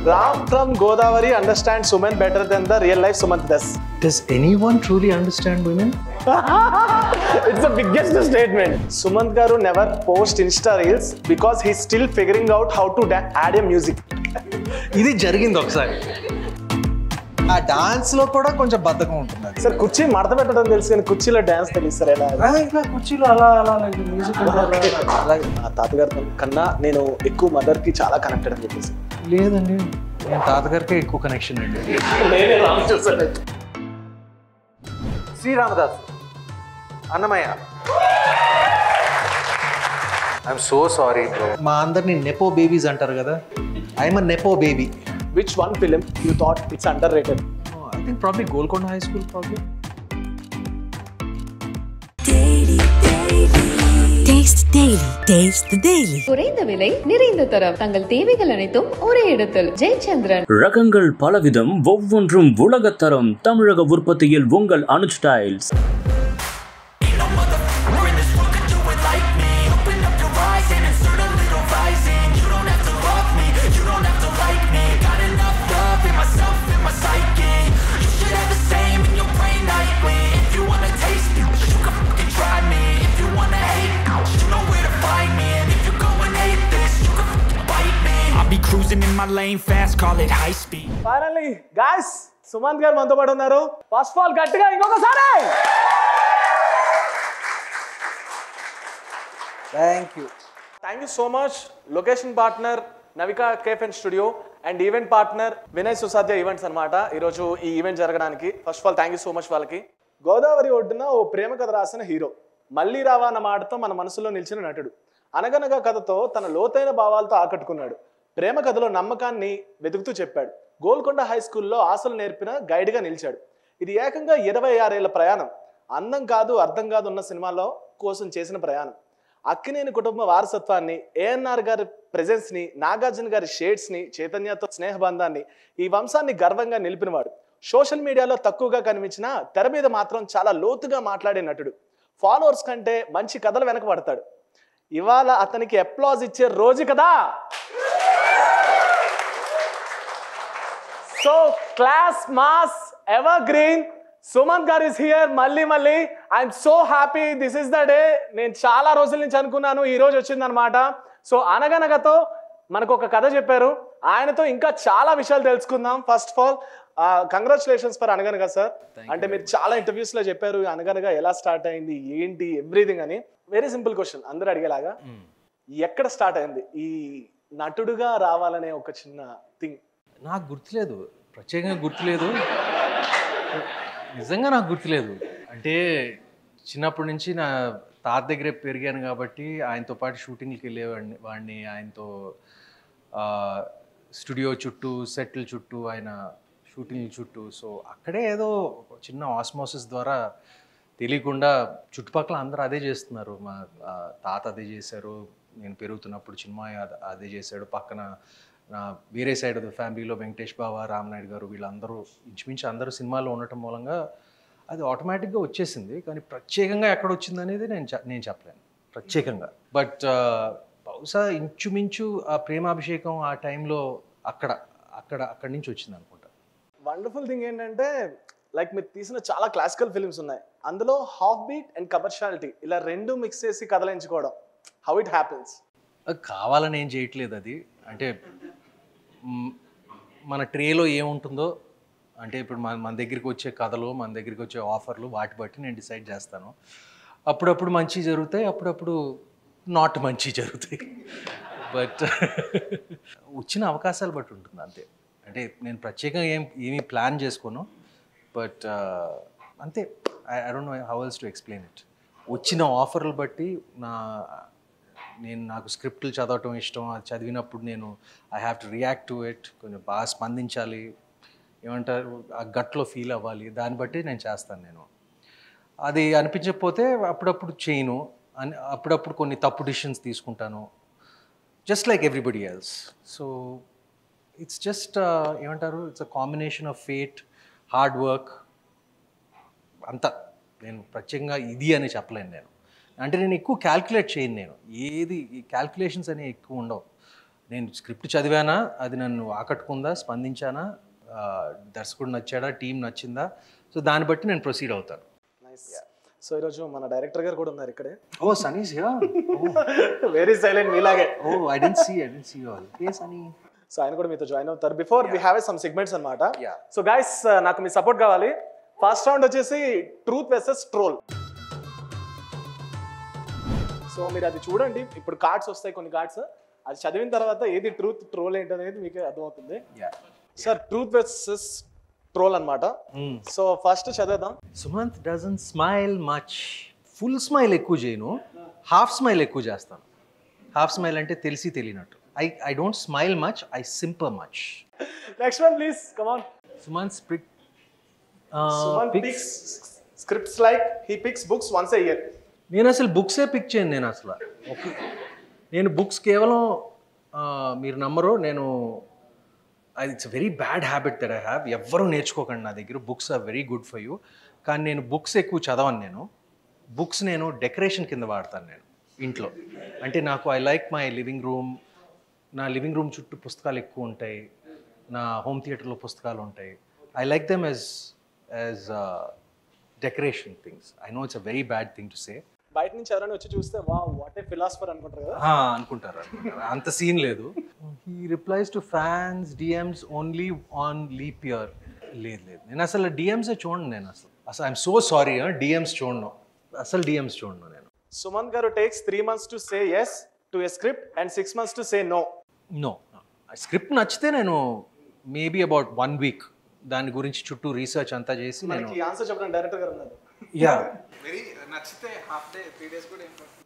Ram from Godavari understands women better than the real life Sumant does. Does anyone truly understand women? It's the biggest statement. Sumant garu never post Insta reels because he's still figuring out how to add a music. ఇది జరిగింది ఒకసారి. ఆ dance లో కూడా కొంచెం బద్ధకం ఉంటుంది. Sir కుర్చీ మడత పెట్టడం తెలుసు కానీ కుర్చీలో డాన్స్ తెలియదు సార్. ఎలా ఇంకా కుర్చీలో అలా అలా మ్యూజిక్ అలాగే నా తాతగారి కన్నా నేను ఎక్కువ మదర్ కి చాలా కనెక్టెడ్ అని చెప్పేసి. లేదండి, నేను తాతగారికే ఎక్కువ కనెక్షన్ అండి. నేనే రామ్ చూసాను. Sri Ramadas, Annamayya. I'm so sorry bro. మా అందరినీ నెపో బేబీస్ అంటారు కదా. I'm a nepo baby. Which one film you thought it's underrated? I think probably Golconda High School probably. Taste Daily. Taste the Daily. குறைந்த விலை நிறைந்த தரம் தங்கள் தேவைகள் அனைத்தும் ஒரே இடத்தில் ஜெயச்சந்திரன். ரகங்கள் பலவிதம், ஒவ்வொன்றும் உலகத்தரம். தமிழக உற்பத்தியில் உங்கள் Anuj styles. Cruising in my lane fast, call it high speed. Finally, guys, Sumanth garu మనతో పాటు ఉన్నారు. ఫస్ట్ ఆఫ్ ఆల్ గట్టిగా ఇంకొకసారి thank you so much. Location partner Navika cafe and studio and event partner Vinay Susadhya events అనమాట ఈరోజు ఈ ఈవెంట్ జరగడానికి. First of all thank you so much వాళ్ళకి. గోదావరి ఒడ్డున ఓ ప్రేమ కథ రాసిన హీరో, మళ్ళీ రావా అన్న మాటతో మన మనసులో నిలిచిన నటుడు, అనగనగా కథతో తన లోతైన భావాలతో ఆకట్టుకున్నాడు. ప్రేమ కథలో నమ్మకాన్ని వెతుకుతూ చెప్పాడు. గోల్కొండ హై స్కూల్లో ఆశలు నేర్పిన గైడ్గా నిలిచాడు. ఇది ఏకంగా 26 ఏళ్ల ప్రయాణం. అందం కాదు అర్థం కాదు ఉన్న సినిమాలో కోసం చేసిన ప్రయాణం. అక్కినేని కుటుంబ వారసత్వాన్ని, ఏఎన్ఆర్ గారి ప్రెజెన్స్ని, నాగార్జున గారి షేడ్స్ని, చైతన్యతో స్నేహబంధాన్ని, ఈ వంశాన్ని గర్వంగా నిలిపినవాడు. సోషల్ మీడియాలో తక్కువగా కనిపించినా తెర మీద మాత్రం చాలా లోతుగా మాట్లాడే నటుడు. ఫాలోవర్స్ కంటే మంచి కథలు వెనకబడతాడు. ఇవాళ అతనికి అప్లాజ్ ఇచ్చే రోజు కదా. So class mass ever green Sumanth గారు ఇస్ హియర్. మళ్ళీ I'm so happy. This is the day. నేను చాలా రోజుల నుంచి అనుకున్నాను, ఈ రోజు వచ్చిందనమాట. సో అనగనగతో మనకు ఒక కథ చెప్పారు. ఆయనతో ఇంకా చాలా విషయాలు తెలుసుకుందాం. First of all congratulations for అనగనగా సార్. అంటే మీరు చాలా ఇంటర్వ్యూస్ లో చెప్పారు అనగనగా ఎలా స్టార్ట్ అయింది ఏంటి ఎవ్రీథింగ్ అని. వెరీ సింపుల్ క్వశ్చన్ అందరూ అడిగేలాగా, ఎక్కడ స్టార్ట్ అయింది ఈ నటుడుగా రావాలనే ఒక చిన్న థింగ్? నాకు గుర్తులేదు, ప్రత్యేకంగా గుర్తులేదు, నిజంగా నాకు గుర్తులేదు. అంటే చిన్నప్పటి నుంచి నా తాత దగ్గరే పెరిగాను కాబట్టి ఆయనతో పాటు షూటింగ్కి వెళ్ళేవాడిని. ఆయనతో స్టూడియో చుట్టూ, సెటిల్ చుట్టూ, ఆయన షూటింగ్ చుట్టూ. సో అక్కడే ఏదో చిన్న ఆస్మోసిస్ ద్వారా తెలియకుండా చుట్టుపక్కల అందరూ అదే చేస్తున్నారు. మా తాత అదే చేశారు, నేను పెరుగుతున్నప్పుడు చిన్మయ్య అదే చేశాడు. పక్కన నా వేరే సైడ్ ఆఫ్ ద ఫ్యామిలీలో వెంకటేష్ బావ, రామనాయుడు గారు, వీళ్ళందరూ ఇంచుమించు అందరూ సినిమాల్లో ఉండటం మూలంగా అది ఆటోమేటిక్గా వచ్చేసింది. కానీ ప్రత్యేకంగా ఎక్కడ వచ్చింది అనేది నేను చెప్పలేను ప్రత్యేకంగా. బట్ బహుశా ఇంచుమించు ఆ ప్రేమాభిషేకం ఆ టైంలో అక్కడి నుంచి వచ్చింది అనుకుంటా. వండర్ఫుల్ థింగ్ ఏంటంటే లైక్ మీరు తీసిన చాలా క్లాసికల్ ఫిల్మ్స్ ఉన్నాయి, అందులో హాఫ్ బీట్ అండ్ కమర్షియాలిటీ ఇలా రెండు మిక్స్ చేసి కథలించుకోవడం, హౌ ఇట్ హ్యాపెన్స్? కావాలని ఏం చేయట్లేదు అది. అంటే మన ట్రేలో ఏముంటుందో, అంటే ఇప్పుడు మన దగ్గరికి వచ్చే కథలు, మన దగ్గరికి వచ్చే ఆఫర్లు, వాటి బట్టి నేను డిసైడ్ చేస్తాను. అప్పుడప్పుడు మంచి జరుగుతాయి, అప్పుడప్పుడు నాట్ మంచి జరుగుతాయి. బట్ వచ్చిన అవకాశాలు బట్టి ఉంటుంది అంతే. అంటే నేను ప్రత్యేకంగా ఏమీ ప్లాన్ చేసుకోను. బట్ అంతే, I don't know how else to explain it. వచ్చిన ఆఫర్లు బట్టి నాకు స్క్రిప్ట్లు చదవటం ఇష్టం. అది చదివినప్పుడు నేను I have to react to it, కొంచెం బాగా స్పందించాలి, ఏమంటారు ఆ గట్లో ఫీల్ అవ్వాలి. దాన్ని బట్టి నేను చేస్తాను. నేను అది అనిపించకపోతే అప్పుడప్పుడు చేయను, అప్పుడప్పుడు కొన్ని తప్పు డిసిషన్స్ తీసుకుంటాను, just like everybody else. So it's just ఏమంటారు, it's a combination of fate, hard work అంతా. నేను ప్రత్యేకంగా ఇది అని చెప్పలేను. నేను అంటే నేను ఎక్కువ క్యాల్కులేట్ చేయను. నేను ఏది ఈ క్యాల్కులేషన్స్ అనేవి ఎక్కువ ఉండవు. నేను స్క్రిప్ట్ చదివానా, అది నన్ను ఆకట్టుకుందా, స్పందించానా, దర్శకుడు నచ్చాడా, టీం నచ్చిందా, సో దాన్ని బట్టి నేను ప్రొసీడ్ అవుతాను. సో ఈరోజు మన డైరెక్టర్ గారు కూడా ఉన్నారు ఇక్కడే. ఓ సనీస్ వెరీ సైలెంట్ మీలాగే. Oh I didn't see all. Hey Sunny. So ఆయన కూడా మీతో జాయిన్ అవుతారు. Before we have some segments అన్నమాట. Yeah. సో గైస్ నాకు మీ సపోర్ట్ కావాలి. ఫస్ట్ రౌండ్ వచ్చేసి ట్రూత్ వర్సెస్ ట్రోల్. సో మీరు అది చూడండి. ఇప్పుడు కార్డ్స్ వస్తాయి, కొన్ని కార్డ్స్, అది చదివిన తర్వాత ఏది ట్రూత్ ట్రోల్ ఏంటనేది మీకు అర్థమవుతుంది. సార్ ట్రూత్ వర్సెస్ ట్రోల్ అన్నమాట. సో ఫస్ట్ చదివేద్దాం. Sumanth doesn't smile much. Full smile ఎక్కువ చేయను, హాఫ్ స్మైల్ ఎక్కువ చేస్తాను. హాఫ్ స్మైల్ అంటే తెలిసి తెలియనట్టు. I don't smile much, I simper much. Next one please, come on. Sumanth picks scripts like he picks books once a year. నేను అసలు బుక్సే pick చేయను. నేను బుక్స్ కేవలం మీరు నమ్మరు, నేను it's very bad habit that I have. ఎవ్వరూ నేర్చుకోకండి నా దగ్గర. Books are very good for you. కానీ నేను బుక్స్ ఎక్కువ చదవను. బుక్స్ నేను డెకరేషన్ కింద వాడతాను నేను ఇంట్లో. అంటే నాకు I like my living room. నా లివింగ్ రూమ్ చుట్టూ పుస్తకాలు ఎక్కువ ఉంటాయి, నా హోమ్ థియేటర్లో పుస్తకాలు ఉంటాయి. I like them as decoration things. I know it's a very bad thing to say. బయట నుంచి ఎవరైనా వచ్చి చూస్తే వావ్ వాట్ ఏ ఫిలాసఫర్ అనుకుంటారు కదా. అనుకుంటారు. అంత సీన్ లేదు. He replies to fans DMs only on leap year. లేదు నేను అసలు డిఎమ్సే చూడను. నేను అసలు ఐఎమ్ సో సారీ, డిఎమ్స్ చూడను. అసలు డిఎమ్స్ చూడను నేను. సుమంత్ గారు takes 3 months to say yes to a script and 6 months to say no. Script నచ్చితే నేను మేబీ అబౌట్ 1 week దాని గురించి చుట్టూ రీసెర్చ్ అంతా చేసి నేను ఆన్సర్ చెప్పడం డైరెక్టర్ గారు ఉన్నారు.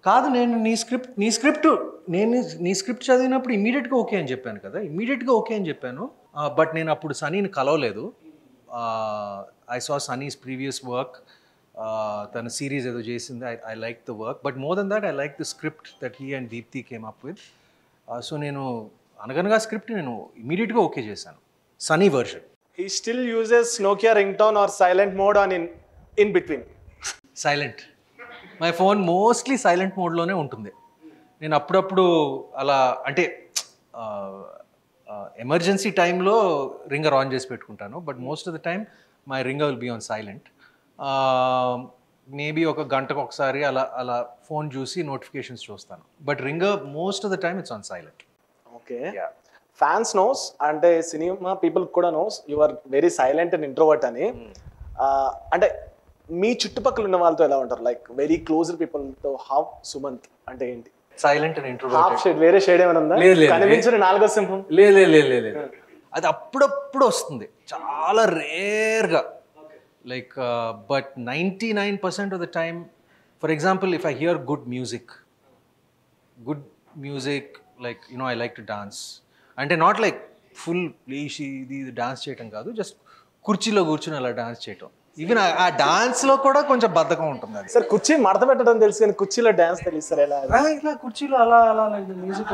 కాదు, నేను నీ స్క్రిప్ట్ చదివినప్పుడు ఇమీడియట్గా ఓకే అని చెప్పాను కదా. ఇమీడియట్గా ఓకే అని చెప్పాను. బట్ నేను అప్పుడు సనీని కలవలేదు. I saw Sunny's previous work. తన సిరీస్ ఏదో చేసింది. I like the work, but more than that I like the script that he and Deepti came up with. So నేను అనగనగా స్క్రిప్ట్ నేను ఇమీడియట్గా ఓకే చేశాను. Sunny version. He still uses Nokia ringtone or silent mode on in between. Silent. My phone mostly silent మోడ్లోనే ఉంటుంది. నేను అప్పుడప్పుడు అలా అంటే ఎమర్జెన్సీ టైంలో రింగర్ ఆన్ చేసి పెట్టుకుంటాను. But most of the time my ringer will be on silent. Maybe ఒక గంటకు ఒకసారి అలా ఫోన్ చూసి నోటిఫికేషన్స్ చూస్తాను. But ringer most of the time it's on silent. Okay. Fans knows అంటే సినిమా పీపుల్ కూడా knows you are very silent and introvert అని. అంటే మీ చుట్టుపక్కల ఉన్న వాళ్ళతో ఎలా ఉంటారు? లైక్ వెరీ క్లోజ్ పీపుల్ తో హౌ సుమంత్ అంటే ఏంటి? Silent and introvert. Half shade వేరే షేడ్ ఏమైనా ఉందా? కనిపించిన నాలుగో సింహం? లేదు. అది అప్పుడప్పుడు వస్తుంది, చాలా రేర్గా. Like but 99% of the time, for example, if I hear good music, like I like to dance, and not like full లేచి ఇది డాన్స్ చేయటం కాదు, జస్ట్ కుర్చీలో కూర్చుని అలా డాన్స్ చేయటం. ఈవెన్ ఆ డాన్స్ లో కూడా కొంచెం బద్ధకం ఉంటుంది. అది సార్ కుర్చీ మడత పెట్టడం తెలుసు కానీ కుర్చీలో డాన్స్ తెలుసు సార్. ఎలా ఇలా కుర్చీలో అలా మ్యూజిక్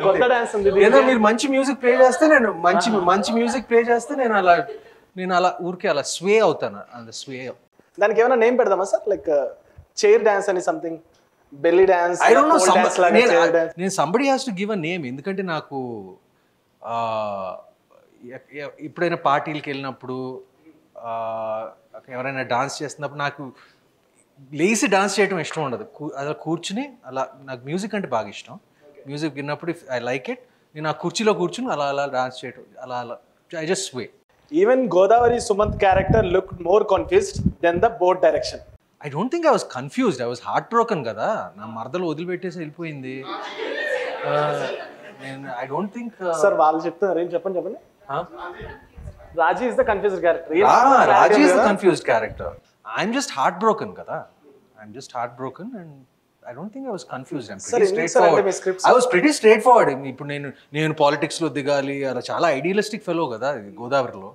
కొత్త డాన్స్ ఉంది. ఏదో మీరు మంచి మ్యూజిక్ ప్లే చేస్తే మంచి మ్యూజిక్ ప్లే చేస్తే నేను అలా ఊరికే అలా స్వే అవుతాను. స్వే. దానికి ఏమైనా నేమ్ పెడదామా సార్? లైక్ చైర్ డాన్స్ అని something, belly dance, I don't know. నేను somebody has to give a name. ఎందుకంటే నాకు ఎప్పుడైనా పార్టీలకు వెళ్ళినప్పుడు ఎవరైనా డాన్స్ చేస్తున్నప్పుడు నాకు లేసి డాన్స్ చేయడం ఇష్టం ఉండదు. అలా కూర్చుని అలా, నాకు మ్యూజిక్ అంటే బాగా ఇష్టం. మ్యూజిక్ విన్నప్పుడు ఐ లైక్ ఇట్. నేను ఆ కుర్చీలో కూర్చుని అలా డాన్స్ చేయడం, అలా I just sway. Even Godavari Sumanth character looked more confused than the board direction. I don't think I was confused. I was heartbroken కదా. నా మరదలు వదిలిపెట్టేసి వెళ్ళిపోయింది. I don't think. సార్ వాళ్ళు చెప్తున్నారు, ఏం చెప్పండి. Raji is the confused character. Raji is the confused character. I'm just heartbroken కదా. I'm just heartbroken and I don't think I was confused. I'm pretty straightforward. I was pretty straightforward. ఇప్పుడు నేను politics లో దిగాలి అలా చాలా idealistic fellow కదా గోదావరిలో.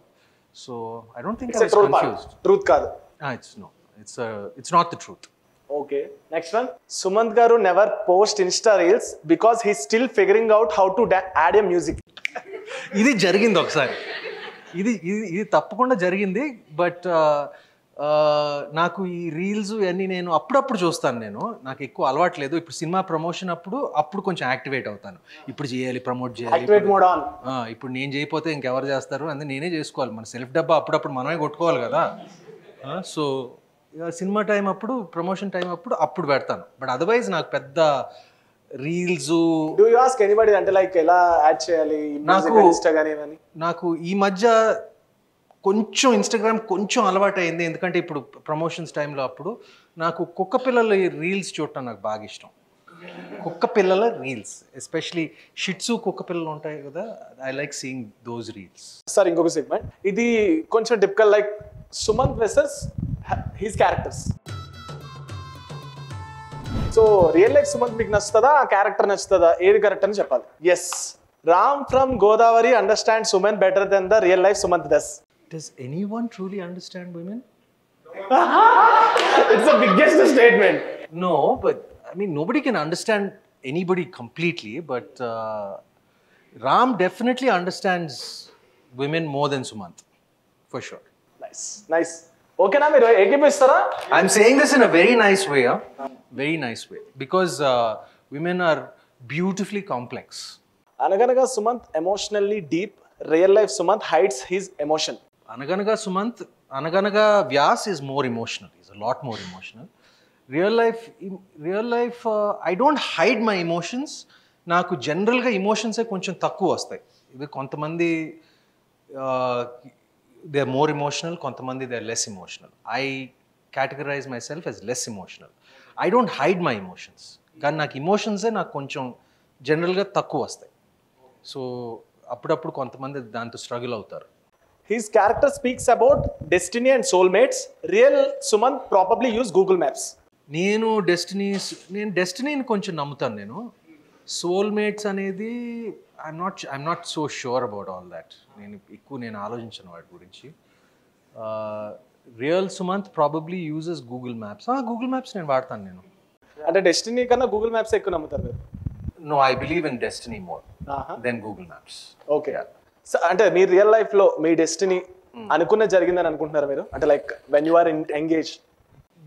So I don't think I was confused. Truth కాదు. It's not the truth. Okay. Next one. Sumanth garu never post Insta reels because he's still figuring out how to add a music. ఇది జరిగింది ఒకసారి. ఇది తప్పకుండా జరిగింది. But నాకు ఈ reels ఇవన్నీ నేను అప్పుడప్పుడు చూస్తాను. నాకు ఎక్కువ అలవాటు లేదు. ఇప్పుడు సినిమా ప్రమోషన్ అప్పుడు కొంచెం యాక్టివేట్ అవుతాను. ఇప్పుడు చేయాలి, ప్రమోట్ చేయాలి, ఇప్పుడు నేను చేయకపోతే ఇంకెవరు చేస్తారు అని నేనే చేసుకోవాలి. మన సెల్ఫ్ డబ్బా అప్పుడప్పుడు మనమే కొట్టుకోవాలి కదా. సో సినిమా టైం అప్పుడు, ప్రమోషన్ టైం అప్పుడు పెడతాను. బట్ అదర్వైజ్ నాకు పెద్ద రీల్స్ అంటే లైక్ ఎలా యాడ్ చేయాలి నాకు ఈ మధ్య కొంచెం ఇన్స్టాగ్రామ్ కొంచెం అలవాటు అయింది. ఎందుకంటే ఇప్పుడు ప్రమోషన్స్ టైంలో అప్పుడు నాకు కుక్క పిల్లల రీల్స్ చూడటం నాకు బాగా ఇష్టం. కుక్క పిల్లల రీల్స్, ఎస్పెషలీ షిట్సు కుక్క పిల్లలు ఉంటాయి కదా, I like seeing those reels. Sir ఇంకొక సెగ్మెంట్, ఇది కొంచెం typical like Sumanth versus his characters. So real life Sumanth మీకు నచ్చుతుందా, ఆ క్యారెక్టర్ నచ్చుతుందా, ఏది కరెక్ట్ అని చెప్పాలి? Yes, Ram from Godavari understand Suman better than the real life Sumanth does. Does anyone truly understand women? It's the biggest statement. No, but I mean nobody can understand anybody completely, but Ram definitely understands women more than Sumanth, for sure. Nice. Okay na మీరు ఏకీపిస్తారా? I'm saying this in a very nice way, very nice way, because women are beautifully complex. అనగనగా Sumanth emotionally deep, real life Sumanth hides his emotion. అనగనగా Vyas is more emotional. He's a lot more emotional. Real life I don't hide my emotions. నాకు జనరల్గా ఎమోషన్సే కొంచెం తక్కువ వస్తాయి. ఇది కొంతమంది they are more emotional, కొంతమంది they are less emotional. I categorize myself as less emotional. I don't hide my emotions. కానీ నాకు ఎమోషన్సే నాకు కొంచెం జనరల్గా తక్కువ వస్తాయి. సో అప్పుడప్పుడు కొంతమంది దాంతో స్ట్రగుల్ అవుతారు. His character speaks about destiny and soulmates. Real Sumanth probably use Google Maps. నేను డెస్టినీని కొంచెం నమ్ముతాను. నేను సోల్మేట్స్ అనేది I'm not so sure about all that. నేను ఆలోచించను వాటి గురించి. Real Sumanth probably uses Google maps. Google maps నేను వాడతాను. నేను అంటే డెస్టినీ కన్నా గూగుల్ మ్యాప్స్ ఎక్కువ నమ్ముతారు మీరు? No, I believe in destiny more than Google maps. Okay, అంటే మీ రియల్ లైఫ్ లో మీ డెస్టినీ అనుకున్న జరిగిందని అనుకుంటున్నారా మీరు? అంటే like when you are engage.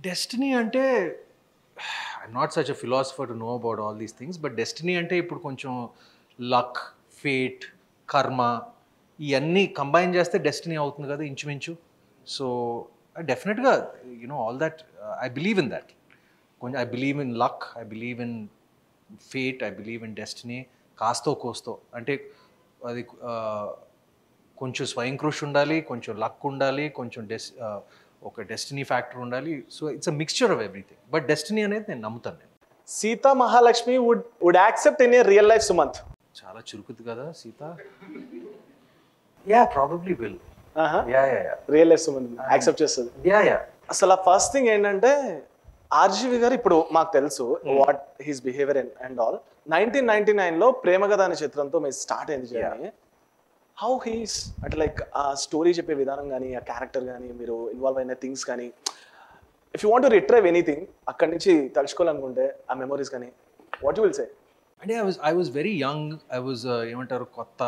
Destiny అంటే I'm not such a philosopher to know about all these things, but destiny అంటే ఇప్పుడు కొంచెం లక్, ఫేట్, కర్మ ఇవన్నీ కంబైన్ చేస్తే డెస్టినీ అవుతుంది కదా ఇంచుమించు. So definitely all that I believe in that. కొంచెం I believe in luck, I believe in fate, I believe in destiny. కాస్తో కోస్తో అంటే అది కొంచెం స్వయం కృషి ఉండాలి, కొంచెం లక్ ఉండాలి, కొంచెం ఒక డెస్టినీ ఫ్యాక్టర్ ఉండాలి. So it's a mixture of everything, but destiny అనేది నేను నమ్ముతాను. నేను Sita Mahalakshmi would accept in a real life Sumanth. చాలా చురుకుది కదా Sita. Yeah, probably will. Real life Sumanth accept చేస్తుంది. అసలు ఆ ఫస్ట్ థింగ్ ఏంటంటే ఆర్జీవి గారు ఇప్పుడు మాకు తెలుసు what his behaviour and all. 1999లో ప్రేమగథ అనే చిత్రంతో మీరు స్టార్ట్ అయింది జర్నీ. హౌ హీస్ అంటే లైక్ ఆ స్టోరీ చెప్పే విధానం కానీ, ఆ క్యారెక్టర్ కానీ, మీరు ఇన్వాల్వ్ అయిన థింగ్స్ కానీ, if you want to retrieve anything అక్కడి నుంచి తలుచుకోవాలనుకుంటే ఆ మెమరీస్ కానీ, వాట్ యు విల్ సే? అంటే I was very young. I was ఏమంటారు, కొత్త,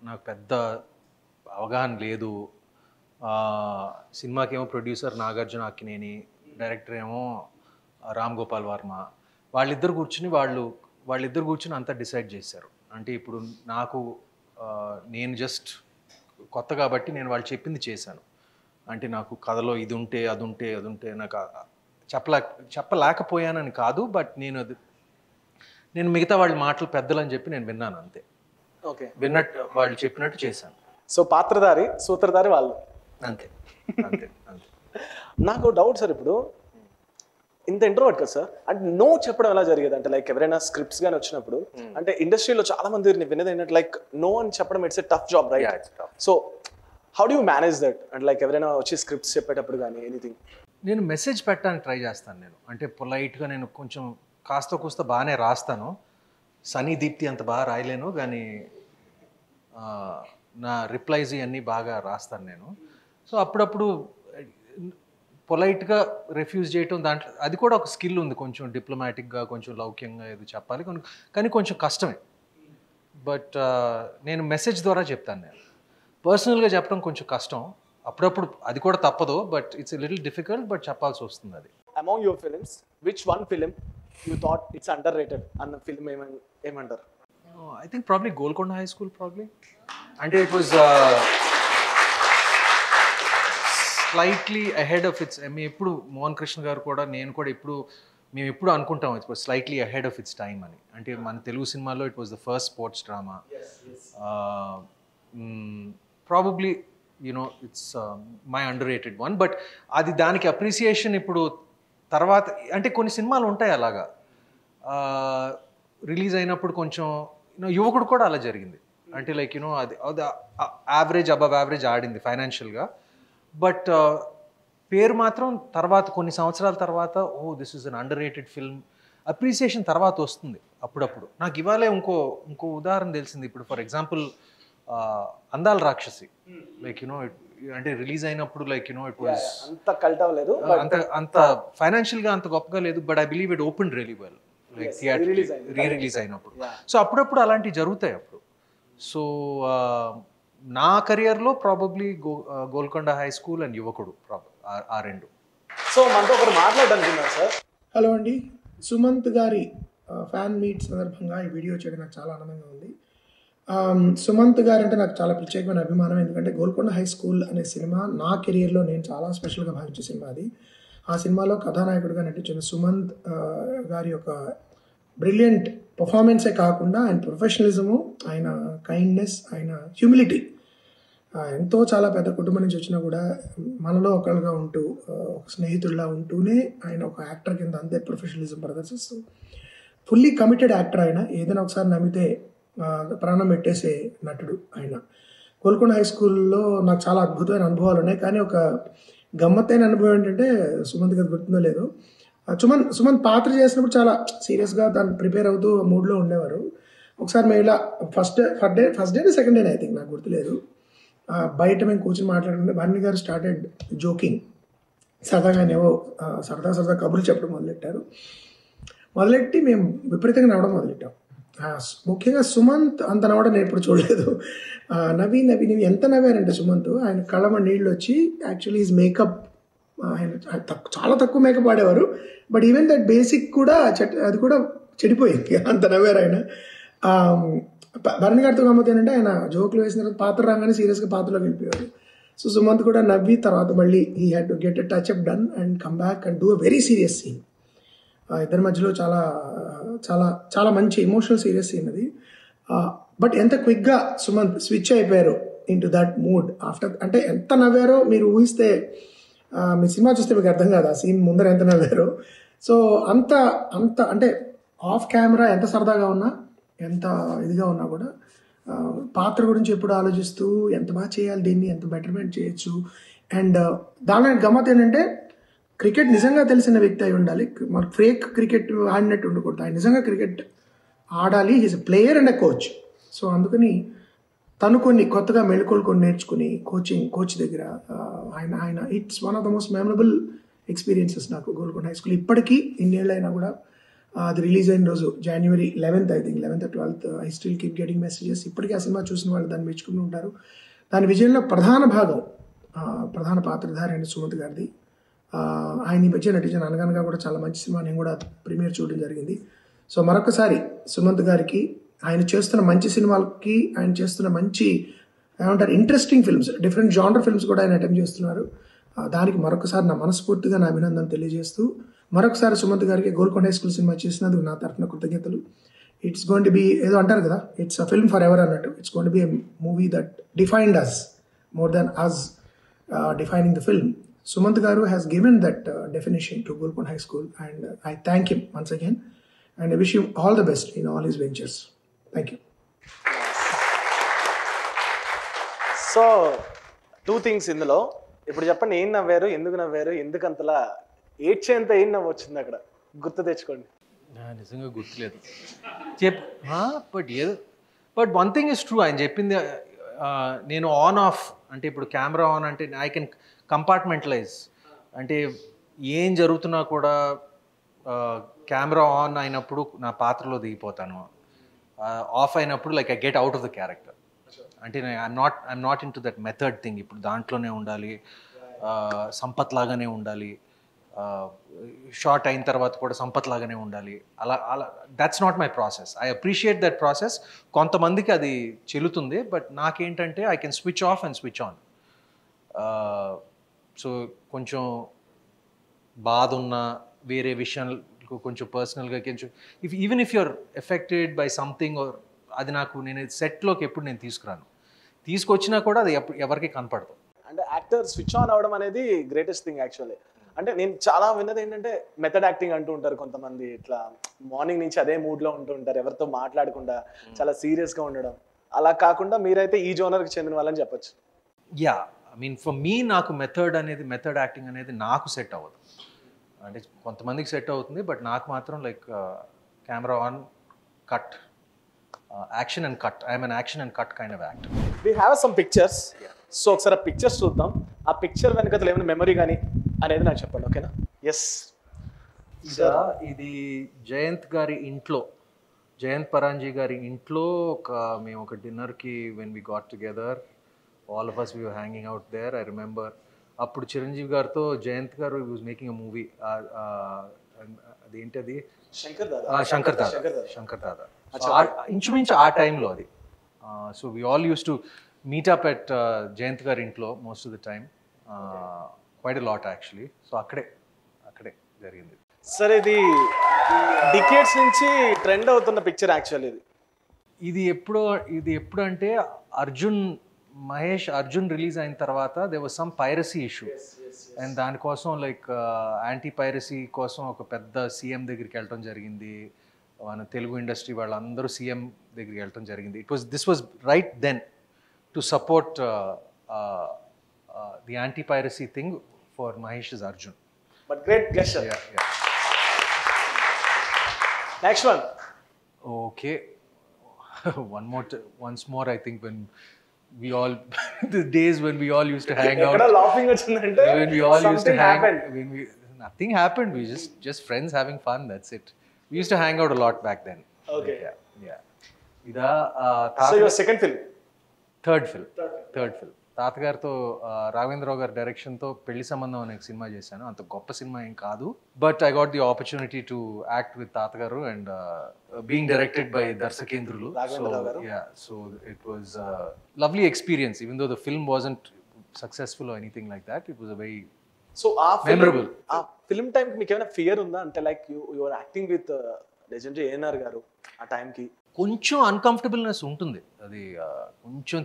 నాకు పెద్ద అవగాహన లేదు. సినిమాకి ఏమో ప్రొడ్యూసర్ నాగార్జున అక్కినేని, డైరెక్టర్ ఏమో రామ్ గోపాల్ వర్మ. వాళ్ళిద్దరు కూర్చుని అంతా డిసైడ్ చేశారు. అంటే ఇప్పుడు నేను జస్ట్ కొత్త కాబట్టి నేను వాళ్ళు చెప్పింది చేశాను. అంటే నాకు కథలో ఇది ఉంటే అది ఉంటే నాకు చెప్పలేకపోయానని కాదు, బట్ నేను మిగతా వాళ్ళ మాటలు పెద్దలని చెప్పి నేను విన్నాను అంతే. ఓకే, విన్నట్టు వాళ్ళు చెప్పినట్టు చేశాను. సో పాత్రధారి సూత్రధారి వాళ్ళు అంతే అంతే అంతే. నాకు డౌట్ సార్, ఇప్పుడు ఇంత ఇంట్రోవర్ట్ కదా సార్, అంటే నో చెప్పడం ఎలా జరిగేది? అంటే లైక్ ఎవరైనా స్క్రిప్ట్స్ కానీ వచ్చినప్పుడు, అంటే ఇండస్ట్రీలో చాలా మంది వినేది ఏంటంటే లైక్ నో అని చెప్పడం it's a tough job, right? So how do you manage that? అంటే లైక్ ఎవరైనా వచ్చి స్క్రిప్ట్స్ చెప్పేటప్పుడు కానీ ఎనీథింగ్? నేను మెసేజ్ పెట్టడానికి ట్రై చేస్తాను. నేను అంటే పొలైట్గా నేను కొంచెం కాస్త కూస్త బాగానే రాస్తాను. సనీ దీప్తి అంత బాగా రాయలేను, కానీ నా రిప్లైస్ ఇవన్నీ బాగా రాస్తాను నేను. సో అప్పుడప్పుడు పొలైట్గా రిఫ్యూజ్ చేయటం, దాంట్లో అది కూడా ఒక స్కిల్ ఉంది. కొంచెం డిప్లొమాటిక్గా, కొంచెం లౌక్యంగా ఇది చెప్పాలి, కానీ కొంచెం కష్టమే. బట్ నేను మెసేజ్ ద్వారా చెప్తాను. నేను పర్సనల్గా చెప్పడం కొంచెం కష్టం. అప్పుడప్పుడు అది కూడా తప్పదు, but it's little difficult, but చెప్పాల్సి వస్తుంది అది. Among your films which one film you thought it's underrated అన్న ఫిల్మ్ ఏమంటారు? I think probably Golconda high school probably. అంటే it was slightly ahead of its. మేము ఎప్పుడు మోహన్ కృష్ణ గారు కూడా నేను కూడా మేము ఎప్పుడు అనుకుంటాం it was slightly ahead of it's time అని. అంటే మన తెలుగు సినిమాలో it was the first sports drama. Probably it's my under rated one. But అది దానికి అప్రిసియేషన్ ఇప్పుడు తర్వాత అంటే కొన్ని సినిమాలు ఉంటాయి అలాగా రిలీజ్ అయినప్పుడు కొంచెం యువకుడు కూడా అలా జరిగింది. అంటే లైక్ అది యావరేజ్ అబవ్ యావరేజ్ ఆడింది ఫైనాన్షియల్గా, బట్ పేరు మాత్రం తర్వాత కొన్ని సంవత్సరాల తర్వాత this is an under rated film appreciation తర్వాత వస్తుంది అప్పుడప్పుడు. నాకు ఇవాళే ఇంకో ఉదాహరణ తెలిసింది. ఇప్పుడు ఫర్ ఎగ్జాంపుల్ అందాల రాక్షసి లైక్ అంటే రిలీజ్ అయినప్పుడు లైక్ ఇట్ వాజ్ అంత కల్ట్ అవ్వలేదు, అంత ఫైనాన్షియల్గా అంత గొప్పగా లేదు, but I believe it open really well like theatre release అయినప్పుడు. సో అప్పుడప్పుడు అలాంటివి జరుగుతాయి అప్పుడు. సో నా కెరియర్లో probably Golconda high school and యువకుడు ఆ రెండు. సో మనతో ఒకరు మాట్లాడనుకున్నారు సార్. హలో అండి, సుమంత్ గారి ఫ్యాన్ మీట్ సందర్భంగా ఈ వీడియో చేయడం నాకు చాలా ఆనందంగా ఉంది. సుమంత్ గారు అంటే నాకు చాలా ప్రత్యేకమైన అభిమానం. ఎందుకంటే గోల్కొండ హై స్కూల్ అనే సినిమా నా కెరియర్లో నేను చాలా స్పెషల్గా భావించే సినిమా అది. ఆ సినిమాలో కథానాయకుడిగా నటించిన సుమంత్ గారి యొక్క బ్రిలియంట్ పర్ఫార్మెన్సే కాకుండా ఆయన ప్రొఫెషనలిజము, ఆయన కైండ్నెస్, ఆయన హ్యూమిలిటీ, ఎంతో చాలా పెద్ద కుటుంబం నుంచి వచ్చినా కూడా మనలో ఒకళ్ళుగా ఉంటూ ఒక స్నేహితుడిలా ఉంటూనే ఆయన ఒక యాక్టర్ కింద అంతే ప్రొఫెషనలిజం ప్రదర్శిస్తూ ఫుల్లీ కమిటెడ్ యాక్టర్. ఆయన ఏదైనా ఒకసారి నమ్మితే ప్రాణం పెట్టేసే నటుడు ఆయన. గోల్కొండ హై స్కూల్లో నాకు చాలా అద్భుతమైన అనుభవాలు ఉన్నాయి. కానీ ఒక గమ్మత్తైన అనుభవం ఏంటంటే సుమంత్ గారికి గుర్తుందో లేదో, సుమంత్ పాత్ర చేసినప్పుడు చాలా సీరియస్గా దాన్ని ప్రిపేర్ అవుతూ మూడ్లో ఉండేవారు. ఒకసారి మేము ఇలా first day second day I think, నాకు గుర్తులేదు, బయట మేము కూర్చొని మాట్లాడుకుంటే భరణి గారు స్టార్టెడ్ జోకింగ్, సరదాగానేవో సరదా కబుర్లు చెప్పడం మొదలెట్టి మేము విపరీతంగా నవ్వడం మొదలెట్టాం. ముఖ్యంగా సుమంత్ అంత నవ్వడం నేను ఎప్పుడు చూడలేదు. నవ్వి ఎంత నవ్వారంటే సుమంత్, ఆయన కళ్ళమ నీళ్ళు వచ్చి, యాక్చువల్లీ ఈజ్ మేకప్, ఆయన చాలా తక్కువ మేకప్ ఆడేవారు, బట్ ఈవెన్ దట్ బేసిక్ కూడా అది కూడా చెడిపోయింది, అంత నవ్వారు ఆయన. భరణి గారితో గమ్మత్ ఏంటంటే ఆయన జోకులు వేసిన తర్వాత పాత్ర రాగానే సీరియస్గా పాత్రలోకి వెళ్ళిపోయారు. సో సుమంత్ కూడా నవ్వి తర్వాత మళ్ళీ he had to get a touch up done and come back and do a very serious scene. ఇద్దరి మధ్యలో చాలా చాలా చాలా మంచి ఎమోషనల్ సీరియస్ సీన్ అది. బట్ ఎంత క్విక్గా సుమంత్ స్విచ్ అయిపోయారు into that mood after. అంటే ఎంత నవ్వారో మీరు ఊహిస్తే, మీ సినిమా చూస్తే మీకు అర్థం కాదు ఆ సీన్ ముందర ఎంత నవ్వారో. సో అంత అంటే ఆఫ్ కెమెరా ఎంత సరదాగా ఉన్నా, ఎంత ఇదిగా ఉన్నా కూడా పాత్ర గురించి ఎప్పుడు ఆలోచిస్తూ ఎంత బాగా చేయాలి, దీన్ని ఎంత బెటర్మెంట్ చేయొచ్చు. అండ్ దాని గమ్మత్ ఏంటంటే క్రికెట్ నిజంగా తెలిసిన వ్యక్తి అయి ఉండాలి, మన ఫేక్ క్రికెట్ ఆడినట్టు ఉండకూడదు. ఆయన నిజంగా క్రికెట్ ఆడాలి, is a player and a coach. So అందుకని తను కొన్ని కొత్తగా మెళుకువలు నేర్చుకుని కోచ్ దగ్గర ఆయన it's one of the most memorable experiences నాకు గోల్కొండ హై స్కూల్. ఇప్పటికీ ఇన్నేళ్ళైనా కూడా అది రిలీజ్ అయిన రోజు January 11th I think, 11th or 12th I still keep getting messages. ఇప్పటికీ ఆ సినిమా చూసిన వాళ్ళు దాన్ని మెచ్చుకుని ఉంటారు. దాని విజయంలో ప్రధాన పాత్రధారి అయిన సుమంత్ గారిది. ఆయన ఈ మధ్య నటించిన అనగనగా కూడా చాలా మంచి సినిమా, నేను కూడా ప్రీమియర్ చూడడం జరిగింది. సో మరొకసారి సుమంత్ గారికి, ఆయన చేస్తున్న మంచి సినిమాలకి, ఆయన చేస్తున్న మంచి ఏమంటారు interesting films, different genre films కూడా ఆయన అటెంప్ట్ చేస్తున్నారు. దానికి మరొకసారి నా మనస్ఫూర్తిగా నా అభినందన తెలియజేస్తూ, మరొకసారి సుమంత్ గారికి గోల్కొండ హై స్కూల్ సినిమా చేసినందుకు నా తరఫున కృతజ్ఞతలు. ఇట్స్ గోయింగ్ టు బి, ఏదో అంటారు కదా, it's a film forever అన్నట్టు. It's going to be a movie that defined us more than us defining the film. Sumant Garu has given that definition to Golkonda High School, and I thank him once again, and I wish him all the best in all his ventures. Thank you. So, two things ఇందులో ఇప్పుడు చెప్పండి, ఏం నవ్వారు, ఎందుకు నవ్వారు, ఎందుకు అంతలా ఏడ్చేంత ఏం నవ్వు వచ్చింది అక్కడ, గుర్తు తెచ్చుకోండి. నిజంగా గుర్తులేదు but one thing is true, ఆయన చెప్పింది. నేను ఆన్ ఆఫ్ అంటే ఇప్పుడు కెమెరా ఆన్ అంటే ఐ కెన్ కంపార్ట్మెంటలైజ్, అంటే ఏం జరుగుతున్నా కూడా కెమెరా ఆన్ అయినప్పుడు నా పాత్రలో దిగిపోతాను, ఆఫ్ అయినప్పుడు like I get out of the character. అంటే I'm not into that method thing. ఇప్పుడు దాంట్లోనే ఉండాలి, సంపత్ లాగానే ఉండాలి, షార్ట్ అయిన తర్వాత కూడా సంపత్ లాగానే ఉండాలి, అలా that's not my process. I appreciate that process. కొంతమందికి అది చెల్లుతుంది, బట్ నాకేంటంటే I can switch off and switch on. So కొంచెం బాధ ఉన్న వేరే విషయాలు కొంచెం పర్సనల్గా కొంచెం even if you're affected by something, అది నాకు నేను సెట్లోకి ఎప్పుడు నేను తీసుకొచ్చినా కూడా అది ఎవరికి కనపడదు. అంటే యాక్టర్ స్విచ్ ఆన్ అవ్వడం అనేది గ్రేటెస్ట్ థింగ్ యాక్చువల్లీ. అంటే నేను చాలా విన్నది ఏంటంటే మెథడ్ యాక్టింగ్ అంటూ ఉంటారు కొంతమంది, ఇట్లా మార్నింగ్ నుంచి అదే మూడ్లో ఉంటూ ఉంటారు, ఎవరితో మాట్లాడకుండా చాలా సీరియస్గా ఉండడం. అలా కాకుండా మీరైతే ఈ జోనర్కి చెందిన వాళ్ళని చెప్పొచ్చు. Yeah, I mean for me నాకు మెథడ్ యాక్టింగ్ అనేది నాకు సెట్ అవ్వదు. అంటే కొంతమందికి సెట్ అవుతుంది, బట్ నాకు మాత్రం like camera on, cut, action and cut. I'm an action and cut kind of actor. We have some pictures. So ఒకసారి ఆ పిక్చర్స్ చూద్దాం. ఆ పిక్చర్ వెనకతలు ఏమైనా మెమరీ కానీ అనేది నాకు చెప్పండి, ఓకేనా? ఎస్, ఇది జయంత్ గారి ఇంట్లో, జయంత్ పరాంజీ గారి ఇంట్లో మేము ఒక డిన్నర్కి when we got together, all of us we were hanging out there. I remember అప్పుడు చిరంజీవి గారితో జయంత్ గారు వాజ్ మేకింగ్ అ మూవీ. అదేంటది, శంకర్ దాదా. ఇంచుమించు ఆ టైంలో అది. So we all used to meet up at Jayanth గారి ఇంట్లో most of the time, quite a lot actually. So అక్కడే జరిగింది. సార్ ఇది డికేడ్స్ నుంచి ట్రెండ్ అవుతున్న పిక్చర్ యాక్చువల్లీ. ఇది ఎప్పుడు అంటే మహేష్ అర్జున్ రిలీజ్ అయిన తర్వాత there was some piracy issue, and దానికోసం లైక్ యాంటీ పైరసీ కోసం ఒక పెద్ద సీఎం దగ్గరికి వెళ్ళటం జరిగింది. మన తెలుగు ఇండస్ట్రీ వాళ్ళందరూ సీఎం దగ్గరికి వెళ్ళటం జరిగింది. This was right then to support the anti piracy thing for Mahesh Arjun. But great gesture. Next one. Okay, once more I think when we all the days when we all used to hang out, laughing వచ్చిందంటే when we all used to hang happened. Nothing happened, we just friends having fun, that's it. We used to hang out a lot back then. Okay. Yeah. ida So your second film? third film తాతగారితో రాఘవేంద్రరావు గారి డైరెక్షన్తో పెళ్లి సంబంధం అనే cinema చేశాను. అంత గొప్ప సినిమా ఏం కాదు, but I got the opportunity to act with తాతగారు అండ్ బీయింగ్ డైరెక్టెడ్ బై దర్శకేంద్రులు. So it was lovely experience, even though the film wasn't successful or anything like that. It was a very memorable. ఆ film టైంకి మీకు ఏమైనా fear ఉందా? అంటే like you are acting with legendary ANR garu, ఆ టైంకి కొంచెం అన్కంఫర్టబుల్నెస్ ఉంటుంది. అది కొంచెం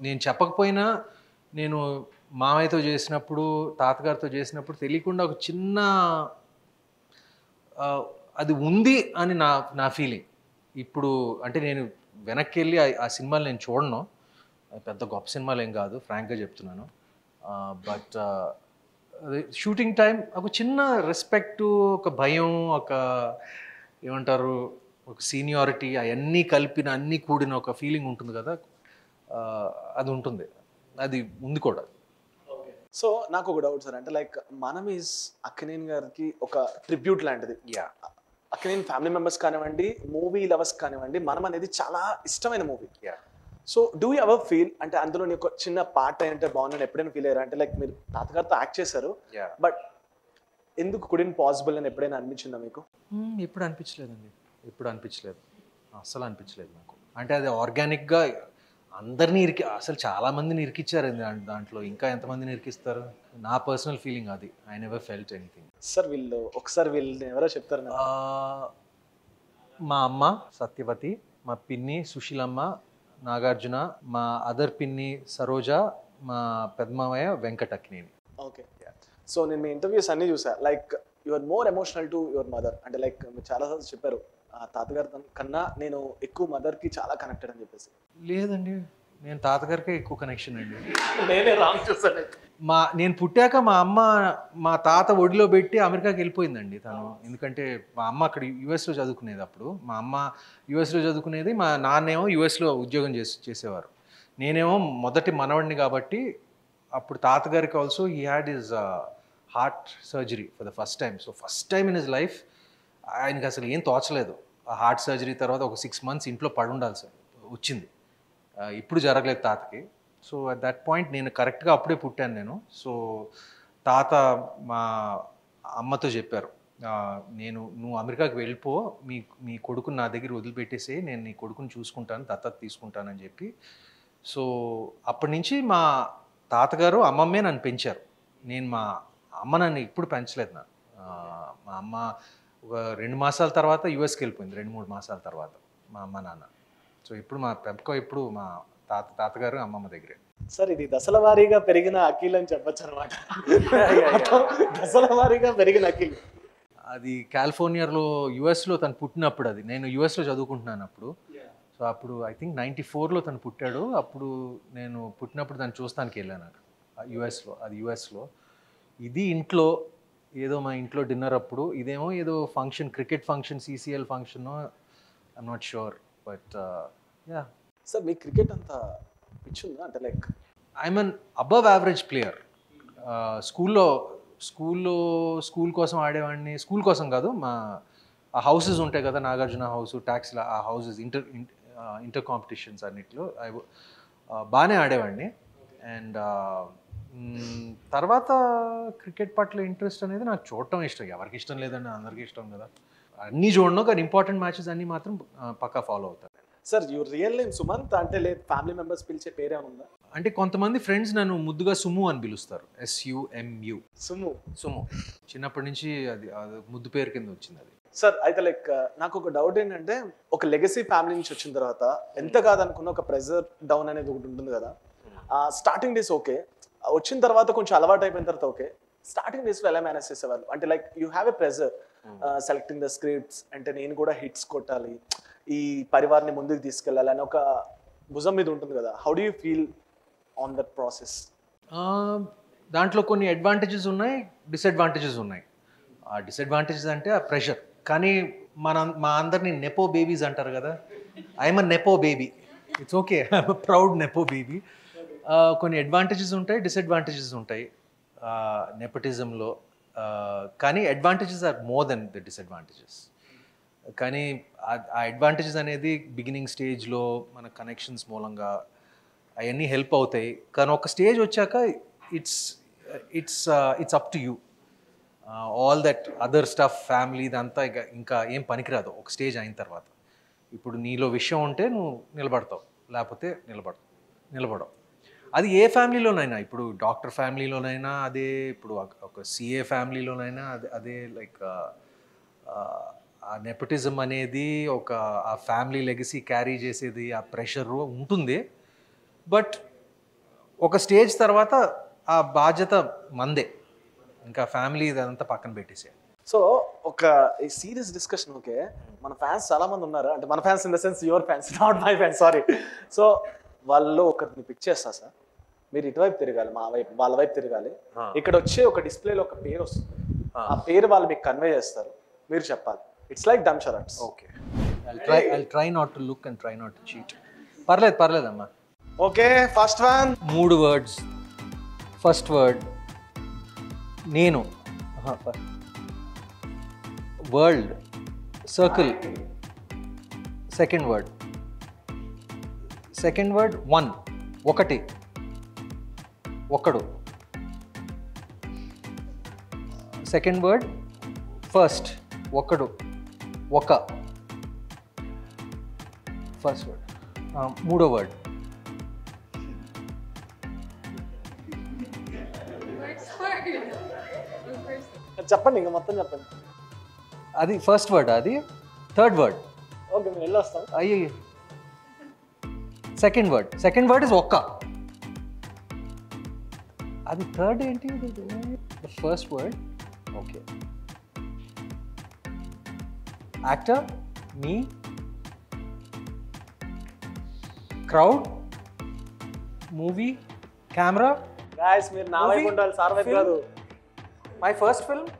నేను చెప్పకపోయినా, నేను మామయ్యతో చేసినప్పుడు, తాతగారితో చేసినప్పుడు తెలియకుండా ఒక చిన్న అది ఉంది అని నా ఫీలింగ్. ఇప్పుడు అంటే నేను వెనక్కి వెళ్ళి ఆ సినిమాలు నేను చూడను, పెద్ద గొప్ప సినిమాలు ఏం కాదు, ఫ్రాంక్గా చెప్తున్నాను. బట్ షూటింగ్ టైం ఒక చిన్న రెస్పెక్టు, ఒక భయం, ఒక ఏమంటారు, ఒక సీనియారిటీ, అవన్నీ కలిపిన అన్నీ కూడిన ఒక ఫీలింగ్ ఉంటుంది కదా, అది ఉంటుంది, అది ఉంది కూడా. సో నాకు ఒక డౌట్ సార్, అంటే లైక్ మనం ఈజ్ అక్కినేని గారికి ఒక ట్రిబ్యూట్ లాంటిది. అక్కినేని ఫ్యామిలీ మెంబర్స్ కానివ్వండి, మూవీ లవర్స్ కానివ్వండి, మనం అనేది చాలా ఇష్టమైన movie. So do you ever feel, అంటే అందులో ఒక చిన్న పార్ట్ అంటే బాగుందని ఎప్పుడైనా ఫీల్ అయ్యారు? అంటే లైక్ మీరు తాతగారితో యాక్ట్ చేశారు, బట్ ఎందుకు కుడిన్ పాసిబుల్ అని ఎప్పుడైనా అనిపించిందా మీకు? ఎప్పుడు అనిపించలేదండి, ఎప్పుడు అనిపించలేదు, అస్సలు అనిపించలేదు నాకు. అంటే అది ఆర్గానిక్గా అందరినీ అసలు చాలా మందిని ఇరికిచ్చారు దాంట్లో, ఇంకా ఎంతమందిని ఇరికిస్తారు? నా పర్సనల్ ఫీలింగ్ అది. I never felt anything. Sir ఒకసారి వీళ్ళు ఎవరో చెప్తారు? మా అమ్మ సత్యవతి, మా పిన్ని సుశీలమ్మ, నాగార్జున, మా అదర్ పిన్ని సరోజ, మా పెద్దమామయ్య వెంకట అక్కినేని. ఓకే. సో నేను మీ ఇంటర్వ్యూస్ అన్నీ చూసా, like you are more emotional to your mother. అంటే లైక్ మీరు చాలాసార్లు చెప్పారు, తాతగారి కన్నా నేను ఎక్కువ మదర్కి చాలా కనెక్టెడ్ అని చెప్పేసి. లేదండి, నేను తాతగారికే ఎక్కువ కనెక్షన్ అండి. నేనే రాంగ్ చూసాను. నేను పుట్టాక మా తాత ఒడిలో పెట్టి అమెరికాకి వెళ్ళిపోయిందండి తను. ఎందుకంటే మా అమ్మ అక్కడ యుఎస్లో చదువుకునేది. అప్పుడు మా అమ్మ యుఎస్లో చదువుకునేది, మా నాన్నేమో యుఎస్లో ఉద్యోగం చేసేవారు. నేనేమో మొదటి మనవడిని కాబట్టి అప్పుడు తాతగారికి also he had his heart surgery for the first time. So first time in his life ఆయనకి అసలు ఏం తోచలేదు. ఆ హార్ట్ సర్జరీ తర్వాత ఒక 6 months ఇంట్లో పడుండాలి సార్ వచ్చింది. ఇప్పుడు జరగలేదు తాతకి. సో అట్ దట్ పాయింట్ నేను కరెక్ట్గా అప్పుడే పుట్టాను నేను. సో తాత మా అమ్మతో చెప్పారు, నువ్వు అమెరికాకి వెళ్ళిపో, మీ కొడుకుని నా దగ్గర వదిలిపెట్టేసి నేను నీ కొడుకుని చూసుకుంటాను, దత్తత తీసుకుంటానని చెప్పి. సో అప్పటి నుంచి మా తాతగారు అమ్మమ్మే నన్ను పెంచారు. నేను మా అమ్మ నన్ను ఇప్పుడు పెంచలేదు. మా అమ్మ ఒక 2 మాసాల తర్వాత యూఎస్కి వెళ్ళిపోయింది, 2-3 మాసాల తర్వాత మా అమ్మ నాన్న. సో ఇప్పుడు మా పెంపకం ఇప్పుడు మా తాతగారు అమ్మమ్మ దగ్గరే. సార్ ఇది దశల వారీగా పెరిగిన అఖిల్ అని చెప్పొచ్చు అనమాట. దశల వారీగా పెరిగిన అఖిల్. అది కాలిఫోర్నియాలో యుఎస్లో తను పుట్టినప్పుడు, అది నేను యుఎస్లో చదువుకుంటున్నాను అప్పుడు. సో అప్పుడు ఐ థింక్ 94లో తను పుట్టాడు. అప్పుడు నేను పుట్టినప్పుడు తను చూస్తానికి వెళ్ళాను యుఎస్లో. ఇది ఇంట్లో ఏదో మా ఇంట్లో డిన్నర్ అప్పుడు, ఇదేమో ఏదో function, cricket function, CCL function, I'm not sure, but yeah. Sir me cricket అంతా పిచ్చుందా? అంటే like I'm an above average player. School కోసం ఆడేవాడిని. స్కూల్ కోసం కాదు, ఆ హౌసెస్ ఉంటాయి కదా, నాగార్జున హౌస్, ట్యాక్స్లా, ఆ హౌసెస్ ఇంటర్ కాంపిటీషన్స్ అన్నిట్లో బాగానే ఆడేవాడిని. అండ్ తర్వాత క్రికెట్ పట్ల ఇంట్రెస్ట్ అనేది నాకు చూడటం ఇష్టం. ఎవరికి ఇష్టం లేదండి, అందరికీ ఇష్టం కదా. అన్నీ చూడను, కానీ ఇంపార్టెంట్ మ్యాచెస్ అన్నీ మాత్రం పక్కా ఫాలో అవుతాను. Sir you real name Sumanth అంటే లేదు, ఫ్యామిలీ మెంబర్స్ పిలిచే పేరే ఉందా? అంటే కొంతమంది ఫ్రెండ్స్ నన్ను ముద్దుగా సుము అని పిలుస్తారు, SUMU. సుము చిన్నప్పటి నుంచి అది ముద్దు పేరు కింద వచ్చింది అది. సార్ అయితే లైక్ నాకు ఒక డౌట్ ఏంటంటే, ఒక లెగసీ ఫ్యామిలీ నుంచి వచ్చిన తర్వాత ఎంత కాదనుకున్న ఒక ప్రెజర్ డౌన్ అనేది ఒకటి ఉంటుంది కదా. స్టార్టింగ్ డేస్ ఓకే, వచ్చిన తర్వాత కొంచెం అలవాటు అయిపోయిన తర్వాత ఓకే, స్టార్టింగ్ డేస్లో ఎలా మేనేజ్ చేసేవాళ్ళు? అంటే like you have a pressure selecting the scripts, అంటే నేను కూడా హిట్స్ కొట్టాలి, ఈ పరివార్ని ముందుకు తీసుకెళ్ళాలి అని ఒక భుజం మీద ఉంటుంది కదా. How do you feel on that process? దాంట్లో కొన్ని అడ్వాంటేజెస్ ఉన్నాయి, డిసడ్వాంటేజెస్ ఉన్నాయి. ఆ డిసడ్వాంటేజెస్ అంటే ఆ ప్రెషర్. కానీ మా అందరినీ నెపో బేబీస్ అంటారు కదా. I'm a nepo baby, it's okay, I'm a proud nepo baby. కొన్ని అడ్వాంటేజెస్ ఉంటాయి, డిసడ్వాంటేజెస్ ఉంటాయి నెపోటిజంలో. కానీ advantages are more than the disadvantages. కానీ ఆ అడ్వాంటేజెస్ అనేది బిగినింగ్ స్టేజ్లో మన కనెక్షన్స్ మూలంగా అవన్నీ హెల్ప్ అవుతాయి. కానీ ఒక స్టేజ్ వచ్చాక it's up to you. All that other stuff, family, ఇదంతా ఇంకా ఏం పనికిరాదు ఒక స్టేజ్ అయిన తర్వాత. ఇప్పుడు నీలో విషయం ఉంటే నువ్వు నిలబడతావు, లేకపోతే నిలబడవు. అది ఏ ఫ్యామిలీలోనైనా, ఇప్పుడు డాక్టర్ ఫ్యామిలీలోనైనా అదే, ఇప్పుడు ఒక CA ఫ్యామిలీలోనైనా అదే. లైక్ ఆ నెపోటిజం అనేది ఆ ఫ్యామిలీ లెగసీ క్యారీ చేసేది, ఆ ప్రెషర్ ఉంటుంది. బట్ ఒక స్టేజ్ తర్వాత ఆ బాధ్యత మందే, ఇంకా ఫ్యామిలీ ఇదంతా పక్కన పెట్టేసేయాలి. సో ఒక ఈ సీరియస్ డిస్కషన్ ఓకే, మన ఫ్యాన్స్ చాలా మంది ఉన్నారు. అంటే మన fans in the sense your fans, not my fans, sorry. So వాళ్ళు ఒకరిని పిక్ చేస్తా సార్, మీరు ఇటువైపు తిరగాలి, మా వైపు, వాళ్ళ వైపు తిరగాలి. ఇక్కడ వచ్చే ఒక డిస్ప్లేలో ఒక పేరు వస్తుంది, ఆ పేరు వాళ్ళు మీకు కన్వే చేస్తారు, మీరు చెప్పాలి. It's like dumb charades. Okay, I'll try not to look and try not to cheat. పర్లేదమ్మా. Okay, first one 3 words. First word నేను, వరల్డ్, సర్కిల్. సెకండ్ వర్డ్ 1, ఒకటి, ఒక్కడు. సెకండ్ వర్డ్ ఫస్ట్, ఒక్కడు, ఒక. First word. మూడో వర్డ్ చెప్పండి, ఇంకా మొత్తం చెప్పండి. అది ఫస్ట్ వర్డ్. అది థర్డ్ వర్డ్. ఓకే, మేము వెళ్ళొస్తాం. అయ్యో, సెకండ్ వర్డ్ ఇస్ ఒక్క. అది థర్డ్ ఏంటి? First word. ఓకే, యాక్టర్, మీ, క్రౌడ్, మూవీ, కెమెరా. గాయ్స్ మీరు నా వైపు ఉండాలి, సార్ వైపు కాదు. మై ఫస్ట్ ఫిల్మ్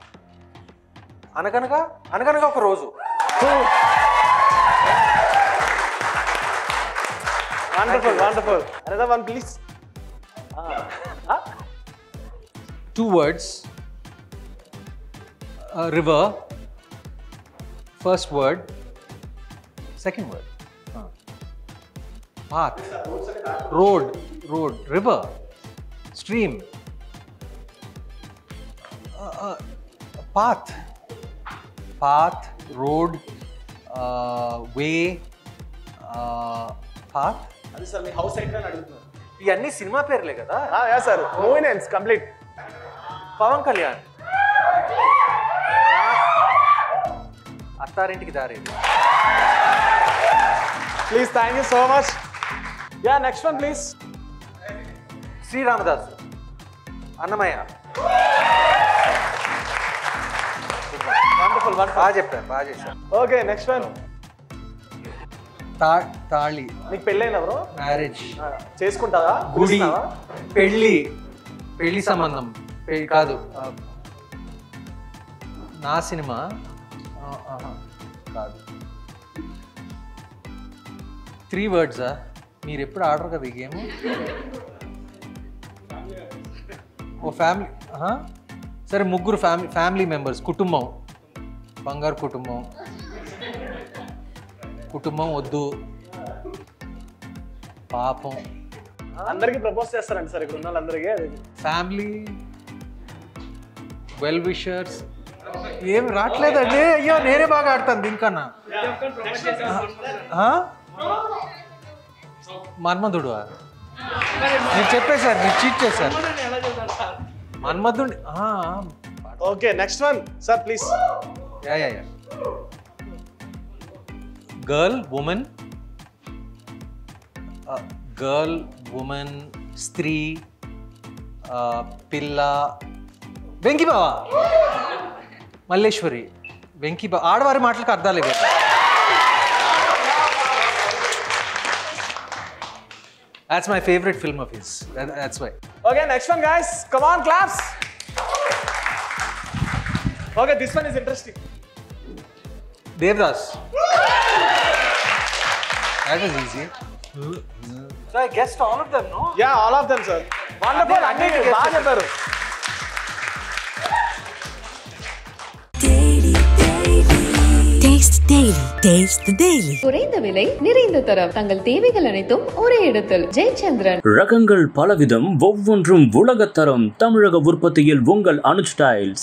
అనగనగా ఒక రోజు. Wonderful. Another one please. 2 words. River. First word. Second word. path, road, river, stream, path, road, way, path. అది సార్ మీ హౌస్ ఎక్కడ అని అడుగుతున్నాను. ఇవన్నీ సినిమా పేర్లే కదా. Yeah sir, movie names complete. Pavan Kalyan, Attarintiki Daari. Please, thank you so much. Yeah, next one please. Sri Ramadasu, Annamayya. Wonderful, బాగా చెప్పారు, బాగా చేశారు. Okay, next one. తాళి, నీకు పెళ్ళైన బ్రో? మ్యారేజ్, చేసుకుంటావా? గుడి, పెళ్లి సంబంధం, కాదు నా సినిమా కాదు. 3 words. మీరు ఎప్పుడు ఆడరు కదా ఈ గేమ్. ఓ ఫ్యామిలీ, సరే ముగ్గురు ఫ్యామిలీ మెంబర్స్, కుటుంబం, బంగారు కుటుంబం వద్దు, పాపం. అందరికి ప్రపోజ్ చేస్తారండి సార్ ఇక్కడ ఉన్న వాళ్ళందరికీ. Family, well wishers. ఏం రావట్లేదండి. అయ్యో, నేనే బాగా ఆడతాను దీనికన్నా. మన్మధుడు, మీరు చెప్పేశారు, మీరు చీట్ చేశారు. Manmadhudu. Okay, next one sir please. Yeah. Girl, woman, స్త్రీ, పిల్ల, వెంకిబావ, మల్లేశ్వరి, వెంకిబావ. ఆడవారి మాటలకు అర్థాలు ఇవి. That's my favorite film of his. That's why. Okay, next one guys. Come on, claps. Okay, this one is interesting. Devdas. That was easy. So I guessed all of them, no? Yeah, all of them, sir. Wonderful. అన్నీ guess బాగా చెప్పారు. Taste Daily. Taste the Daily. குறைந்த விலை நிறைந்த தரம் தங்கள் தேவைகள் அனைத்தும் ஒரே இடத்தில் ஜெயச்சந்திரன். ரகங்கள் பலவிதம், ஒவ்வொன்றும் உலகத்தரம். தமிழக உற்பத்தியில் உங்கள் அனுஜ் டைல்ஸ்.